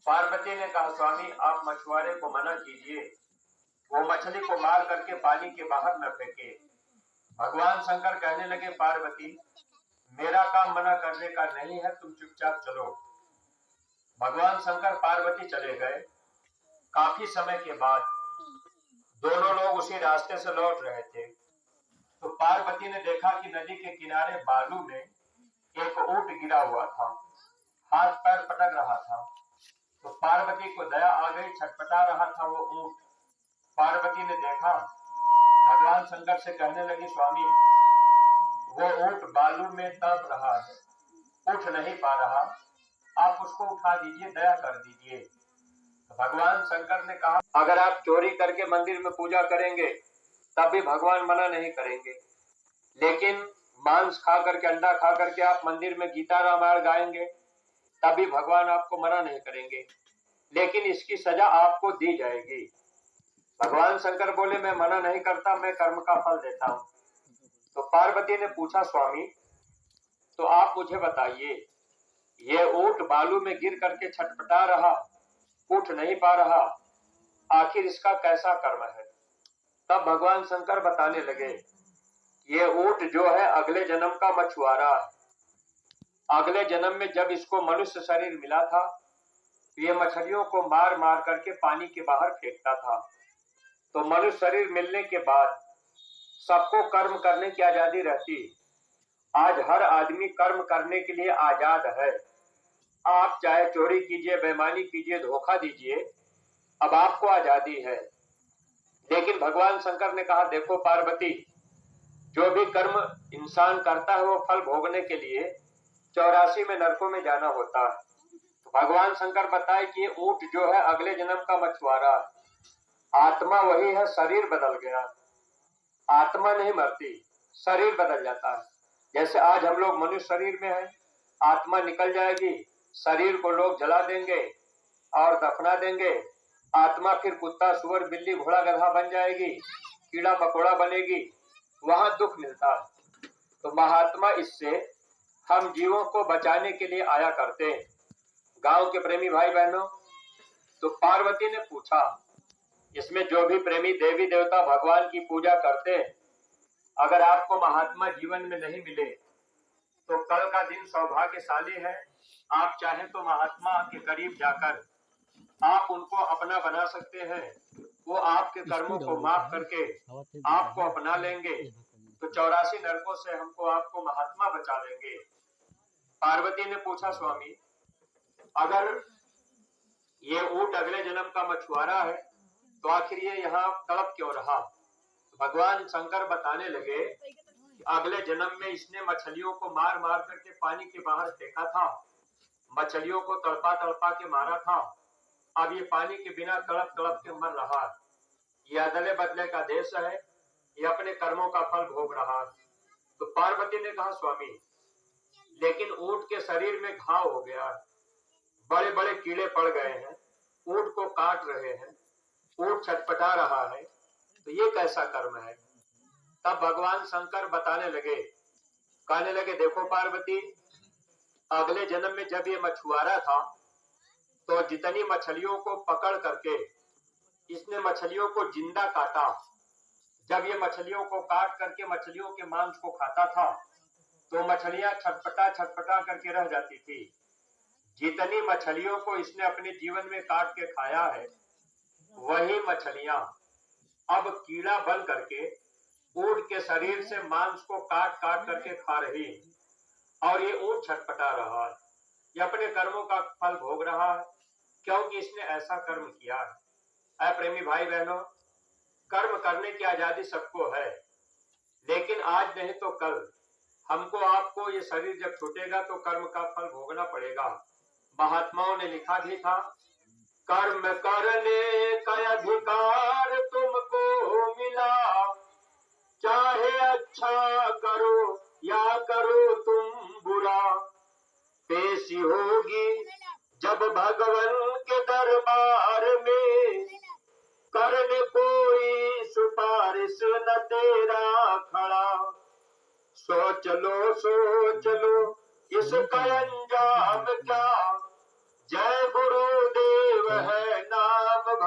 पार्वती ने कहा, स्वामी आप मछुआरे को मना कीजिए, वो मछली को मार करके पानी के बाहर न फेंके। भगवान शंकर कहने लगे, पार्वती मेरा काम मना करने का नहीं है, तुम चुपचाप चलो। भगवान शंकर पार्वती चले गए। काफी समय के बाद दोनों लोग उसी रास्ते से लौट रहे थे, तो पार्वती ने देखा कि नदी के किनारे बालू में एक ऊंट गिरा हुआ था, हाथ पैर पटक रहा था। तो पार्वती को दया आ गई, छटपटा रहा था वो ऊंट। पार्वती ने देखा, भगवान शंकर से कहने लगी, स्वामी वो ऊंट बालू में तड़प रहा है, उठ नहीं पा रहा, आप उसको उठा दीजिए, दया कर दीजिए। तो भगवान शंकर ने कहा, अगर आप चोरी करके मंदिर में पूजा करेंगे तब भी भगवान मना नहीं करेंगे, लेकिन मांस खा करके, अंडा खा करके आप मंदिर में गीता रामायण गाएंगे तभी भगवान आपको मना नहीं करेंगे, लेकिन इसकी सजा आपको दी जाएगी। भगवान शंकर बोले, मैं मना नहीं करता, मैं कर्म का फल देता हूँ। तो पार्वती ने पूछा, स्वामी तो आप मुझे बताइए, ये ऊंट बालू में गिर करके छटपटा रहा, उठ नहीं पा रहा, आखिर इसका कैसा कर्म है? तब भगवान शंकर बताने लगे, ये ऊंट जो है अगले जन्म का मछुआरा है। अगले जन्म में जब इसको मनुष्य शरीर मिला था, ये मछलियों को मार मार करके पानी के बाहर फेंकता था। तो मनुष्य शरीर मिलने के बाद सबको कर्म करने की आजादी रहती। आज हर आदमी कर्म करने के लिए आजाद है। आप चाहे चोरी कीजिए, बेईमानी कीजिए, धोखा दीजिए, अब आपको आजादी है। लेकिन भगवान शंकर ने कहा, देखो पार्वती, जो भी कर्म इंसान करता है वो फल भोगने के लिए 84 में नरकों में जाना होता है। तो भगवान शंकर बताए कि ये ऊंट जो है अगले जन्म का मछुआरा, आत्मा वही है, शरीर बदल गया। आत्मा नहीं मरती, शरीर बदल जाता है। जैसे आज हम लोग मनुष्य शरीर में है, आत्मा निकल जाएगी, शरीर को लोग जला देंगे और दफना देंगे, आत्मा फिर कुत्ता सुअर बिल्ली घोड़ा गधा बन जाएगी, कीड़ा मकोड़ा बनेगी, वहां दुख मिलता है। तो महात्मा इससे हम जीवों को बचाने के लिए आया करते हैं। गांव के प्रेमी भाई बहनों, तो पार्वती ने पूछा, इसमें जो भी प्रेमी देवी देवता भगवान की पूजा करते हैं, अगर आपको महात्मा जीवन में नहीं मिले तो कल का दिन सौभाग्यशाली है। आप चाहें तो महात्मा के करीब जाकर आप उनको अपना बना सकते हैं। वो आपके कर्मों को माफ करके आपको अपना लेंगे, तो 84 नरकों से हमको आपको महात्मा बचा लेंगे। पार्वती ने पूछा, स्वामी अगर ये ऊंट अगले जन्म का मछुआरा है तो आखिर ये यहाँ तड़प क्यों रहा? भगवान शंकर बताने लगे, अगले जन्म में इसने मछलियों को मार मार करके पानी के बाहर फेंका था, मछलियों को तड़पा तड़पा के मारा था। अब ये पानी के बिना तड़प तड़प के मर रहा है। ये अदले बदले का देश है, ये अपने कर्मों का फल भोग रहा है। तो पार्वती ने कहा, स्वामी लेकिन ऊंट के शरीर में घाव हो गया है, बड़े बड़े कीड़े पड़ गए हैं, ऊंट को काट रहे हैं, ऊंट छटपटा रहा है, तो ये कैसा कर्म है? तब भगवान शंकर बताने लगे, कहने लगे, देखो पार्वती, अगले जन्म में जब ये मछुआरा था तो जितनी मछलियों को पकड़ करके इसने मछलियों को जिंदा काटा। जब ये मछलियों को काट करके मछलियों के मांस को खाता था तो मछलियां छटपटा छटपटा करके रह जाती थी। जितनी मछलियों को इसने अपने जीवन में काट के खाया है, वही मछलियां अब कीड़ा बन करके ऊंट के शरीर से मांस को काट काट करके खा रही है। और ये ऊंट छटपटा रहा है, ये अपने कर्मों का फल भोग रहा है, क्योंकि इसने ऐसा कर्म किया है। प्रेमी भाई बहनों, कर्म करने की आजादी सबको है, लेकिन आज नहीं तो कल हमको आपको ये शरीर जब छूटेगा तो कर्म का फल भोगना पड़ेगा। महात्माओं ने लिखा भी था, कर्म करने का अधिकार तुमको मिला, चाहे अच्छा करो या करो तुम बुरा, पेशी होगी जब भगवान के दरबार में, करने कोई सिफारिश न तेरा खड़ा, सोच लो इसका अंजाम क्या, जय गुरुदेव।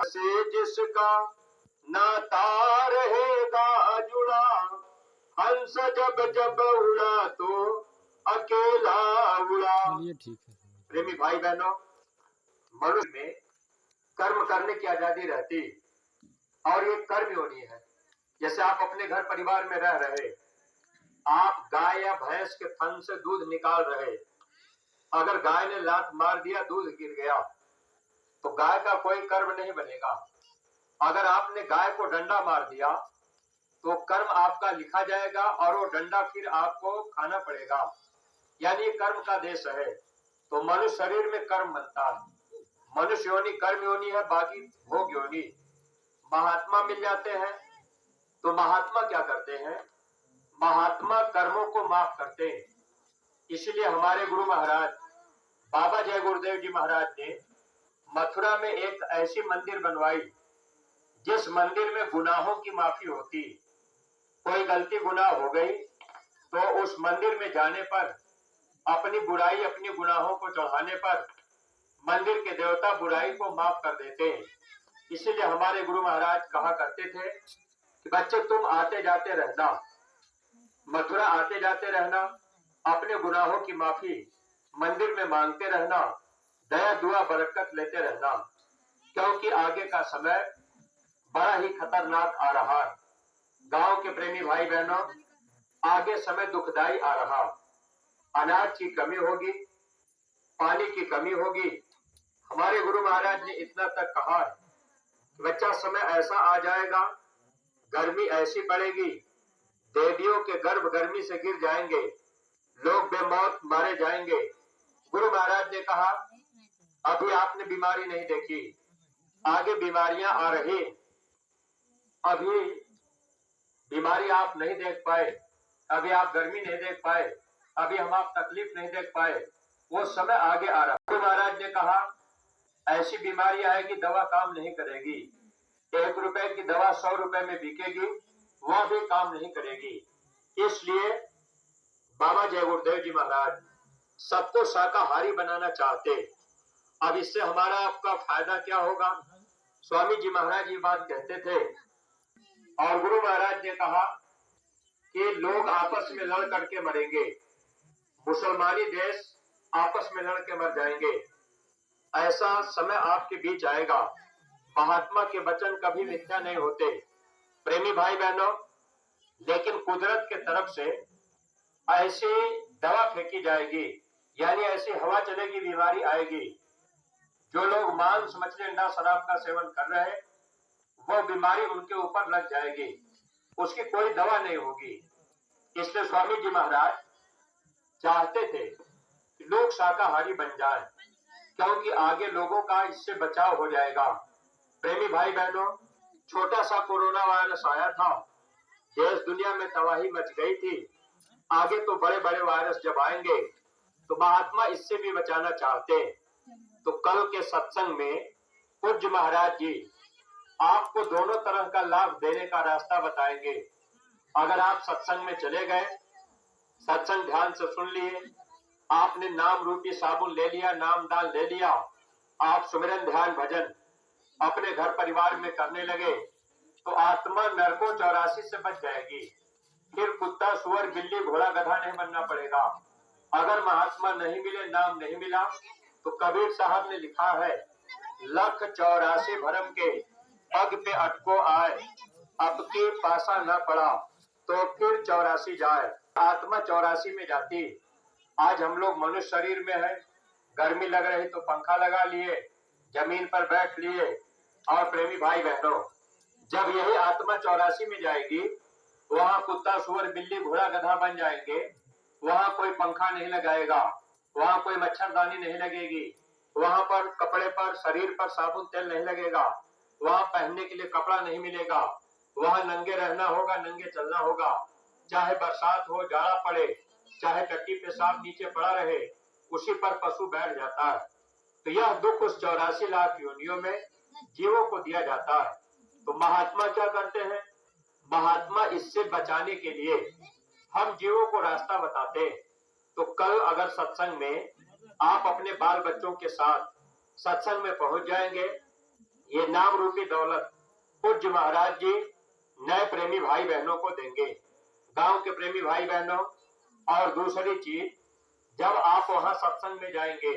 से जिसका नाता रहेगा जुड़ा, हंस जब जब उड़ा तो अकेला उड़ा। ठीक है। प्रेमी भाई बहनों, मनुष्य में कर्म करने की आजादी रहती और ये कर्म योनि है। जैसे आप अपने घर परिवार में रह रहे, आप गाय या भैंस के थन से दूध निकाल रहे, अगर गाय ने लात मार दिया, दूध गिर गया, तो गाय का कोई कर्म नहीं बनेगा। अगर आपने गाय को डंडा मार दिया तो कर्म आपका लिखा जाएगा और वो डंडा फिर आपको खाना पड़ेगा, यानी कर्म का देश है। तो मनुष्य शरीर में कर्म बनता है। मनुष्य योनि कर्म योनि है, बाकी भोग योनि। महात्मा मिल जाते हैं तो महात्मा क्या करते हैं? महात्मा कर्मों को माफ करते हैं। इसलिए हमारे गुरु महाराज बाबा जय गुरुदेव जी महाराज ने मथुरा में एक ऐसी मंदिर बनवाई जिस मंदिर में गुनाहों की माफी होती। कोई गलती गुनाह हो गई तो उस मंदिर में जाने पर, अपनी बुराई अपनी गुनाहों को चढ़ाने पर मंदिर के देवता बुराई को माफ कर देते हैं। इसीलिए हमारे गुरु महाराज कहा करते थे कि बच्चे तुम आते जाते रहना, मथुरा आते जाते रहना, अपने गुनाहों की माफी मंदिर में मांगते रहना, दया दुआ बरकत लेते रहना, क्योंकि आगे का समय बड़ा ही खतरनाक आ रहा है। गांव के प्रेमी भाई बहनों, आगे समय दुखदाई आ रहा। अनाज की कमी होगी, पानी की कमी होगी। हमारे गुरु महाराज ने इतना तक कहा है कि बच्चा समय ऐसा आ जाएगा, गर्मी ऐसी पड़ेगी, देवियों के गर्भ गर्मी से गिर जाएंगे, लोग बेमौत मारे जाएंगे। गुरु महाराज ने कहा अभी आपने बीमारी नहीं देखी, आगे बीमारियां आ रही, अभी बीमारी आप नहीं देख पाए, अभी आप गर्मी नहीं देख पाए, अभी हम आप तकलीफ नहीं देख पाए, वो समय आगे आ रहा। गुरु महाराज ने कहा ऐसी बीमारी आएगी, दवा काम नहीं करेगी, 1 रुपए की दवा 100 रुपए में बिकेगी, वह भी काम नहीं करेगी। इसलिए बाबा जय गुरुदेव जी महाराज सबको शाकाहारी बनाना चाहते। अब इससे हमारा आपका फायदा क्या होगा? स्वामी जी महाराज ये बात कहते थे और गुरु महाराज ने कहा कि लोग आपस में लड़ करके मरेंगे, मुसलमानी देश आपस में लड़ के मर जाएंगे। ऐसा समय आपके बीच आएगा। महात्मा के वचन कभी मिथ्या नहीं होते। प्रेमी भाई बहनों, लेकिन कुदरत के तरफ से ऐसी दवा फेंकी जाएगी, यानी ऐसी हवा चलेगी, बीमारी आएगी। जो लोग मांस मछली अंडा शराब का सेवन कर रहे हैं, वो बीमारी उनके ऊपर लग जाएगी, उसकी कोई दवा नहीं होगी। इसलिए स्वामी जी महाराज चाहते थे कि लोग शाकाहारी बन जाएं, क्योंकि आगे लोगों का इससे बचाव हो जाएगा। प्रेमी भाई बहनों, छोटा सा कोरोना वायरस आया था, देश दुनिया में तबाही मच गई थी। आगे तो बड़े बड़े वायरस जब आएंगे तो महात्मा इससे भी बचाना चाहते हैं। तो कल के सत्संग में पूज्य महाराज जी आपको दोनों तरह का लाभ देने का रास्ता बताएंगे। अगर आप सत्संग में चले गए, सत्संग ध्यान से सुन लिए, आपने नाम रूपी साबुन ले लिया, नाम दान ले लिया, आप सुमिरन ध्यान भजन अपने घर परिवार में करने लगे, तो आत्मा नरकों 84 से बच जाएगी। फिर कुत्ता सुअर बिल्ली घोड़ा गधा नहीं बनना पड़ेगा। अगर महात्मा नहीं मिले, नाम नहीं मिला, तो कबीर साहब ने लिखा है 184 भरम के पग पे अटको आए, अब की पासा न पड़ा तो फिर 84 जाए। आत्मा 84 में जाती। आज हम लोग मनुष्य शरीर में है, गर्मी लग रही तो पंखा लगा लिए, जमीन पर बैठ लिए। और प्रेमी भाई बहनों, जब यही आत्मा 84 में जाएगी, वहाँ कुत्ता सुअर बिल्ली घोड़ा गधा बन जाएंगे, वहाँ कोई पंखा नहीं लगाएगा, वहाँ कोई मच्छरदानी नहीं लगेगी, वहाँ पर कपड़े पर शरीर पर साबुन तेल नहीं लगेगा, वहाँ पहनने के लिए कपड़ा नहीं मिलेगा, वहाँ नंगे रहना होगा, नंगे चलना होगा। चाहे बरसात हो, जाड़ा पड़े, चाहे टट्टी पेशाब नीचे पड़ा रहे, उसी पर पशु बैठ जाता है। तो यह दुख उस 84 लाख योनियों में जीवों को दिया जाता है। तो महात्मा क्या करते हैं? महात्मा इससे बचाने के लिए हम जीवों को रास्ता बताते हैं। तो कल अगर सत्संग में आप अपने बाल बच्चों के साथ सत्संग में पहुंच जाएंगे, ये नाम रूपी दौलत पूज्य महाराज जी नए प्रेमी भाई बहनों को देंगे, गांव के प्रेमी भाई बहनों। और दूसरी चीज, जब आप वहां सत्संग में जाएंगे